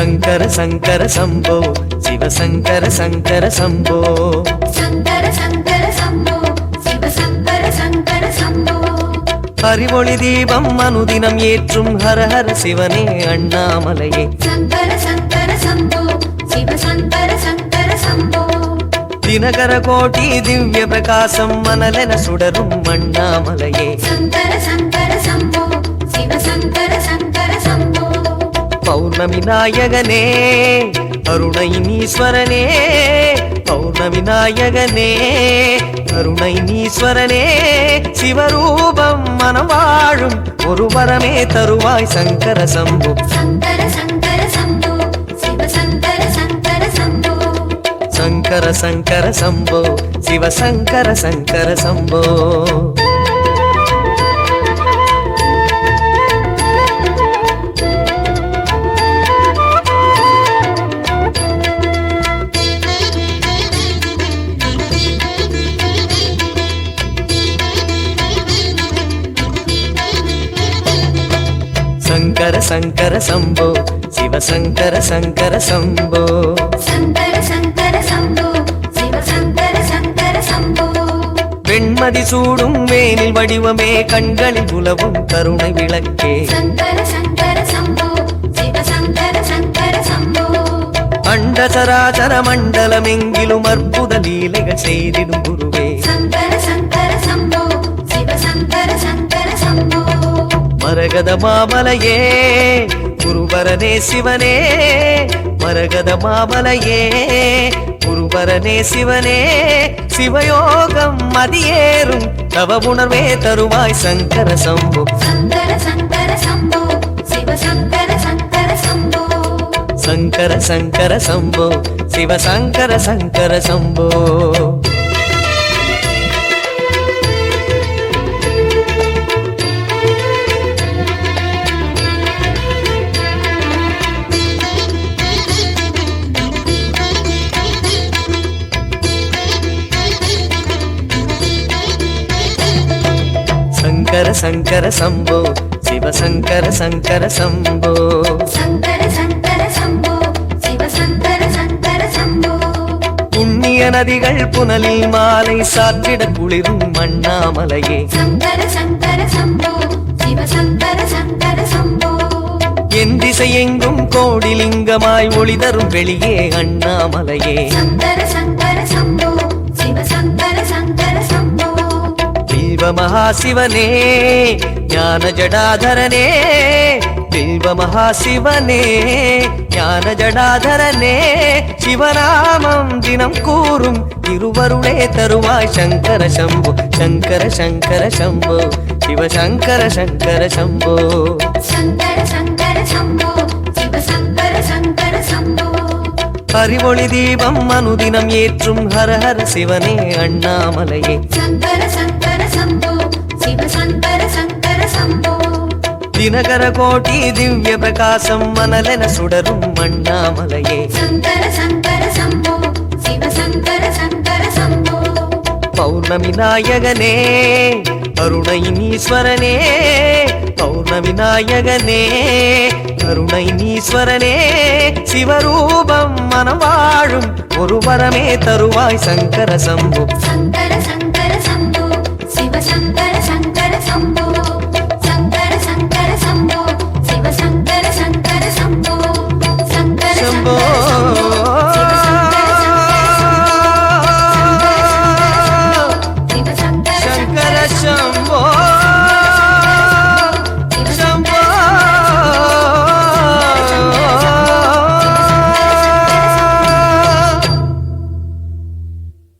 சங்கர சங்கர சம்போ சிவ சங்கர சங்கர சம்போ சங்கர சங்கர சம்போ சிவ சங்கர சங்கர சம்போ அறிவொளி தீபம் அனுதினம் ஏற்றும் ஹர ஹர சிவனே அண்ணாமலையே சங்கர சங்கர சம்போ சிவ சங்கர சங்கர சம்போ தினகர கோட்டி திவ்ய பிரகாசம் மனலென சுடரும் அண்ணாமலையே சங்கர சங்கர சம்போ சிவ சங்கர சங்கர சம்போ பௌர்ணமி நாயகனே அருணை நீஸ்வரனே பௌர்ணமி நாயகனே அருணை நீஸ்வரனே சிவரூபம் மனம் வாழும் ஒரு வரமே தருவாய் சங்கர சம்போ சங்கர சங்கர சம்போ சிவ சங்கர சங்கர சம்போ சங்கர சங்கர சம்போ சிவ சங்கர சங்கர சம்போ சங்கர சங்கர சம்போ சிவ சங்கர சங்கர சம்போ சங்கர சங்கர சம்போ சிவ சங்கர சங்கர சம்போ வெண்மதி சூடும் வேனில் வடிவமே கண்களில் உலவும் கருணை விளக்கே சங்கர சங்கர சம்போ சிவ சங்கர சங்கர சம்போ அண்ட சராசர மண்டலம் எங்கிலும் அற்புத லீலைகள் செய்திடும் குருவே சங்கர சங்கர சம்போ சிவ சங்கர சங்கர சம்போ மரகத மாமலையே குருபரனே சிவனே மரகத மாமலையே குருபரனே சிவனே சிவயோகம் மதியேறும் தவ உணர்வே தருவாய் சங்கர சம்போ சங்கர சங்கர சம்போ சிவ சங்கர சங்கர சம்போ சங்கர சங்கர சம்போ சிவ சங்கர சங்கர சம்போ சங்கர சங்கர சம்போ சிவ சங்கர சங்கர சம்போ சங்கர சங்கர சம்போ சிவ சங்கர சங்கர சம்போ புண்ணிய நதிகள் புனலில் மாலை சாற்றிட குளிரும் அண்ணாமலையே சங்கர சங்கர சம்போ சிவ சங்கர சங்கர சம்போ என் திசை எங்கும் கோடிலிங்கமாய் ஒளி தரும் வெளியே அண்ணாமலையே சங்கர சங்கர சம்போ சிவ சங்கர சங்கர சம்போ பில்வ மகாசிவனே ஞான ஜடாதரனே பில்வ மகாசிவனே ஞான ஜடாதரனே சிவநாமம் தினம் கூறும் திருவருளே தருவாய் சங்கர சம்போ சங்கர சங்கர சம்போ சிவ சங்கர சங்கர சம்போ சங்கர சங்கர சம்போ சிவ சங்கர சங்கர சம்போ அறிவொளி தீபம் அனுதினம் ஏற்றும் ஹர ஹர சிவனே அண்ணாமலையே சங்கர சங்கர சம்போ சிவ சங்கர சங்கர சம்போ தினகர கோட்டி திவ்ய பிரகாசம் மனலென சுடரும் அண்ணாமலையே சங்கர சங்கர சம்போ சிவ சங்கர சங்கர சம்போ பௌர்ணமி நாயகனே அருணை நீஸ்வரனே பௌர்ணமி நாயகனே அருணை நீஸ்வரனே சிவரூபம் மனம் வாழும் ஒரு வரமே தருவாய் சங்கர சம்போ சங்கர சங்கர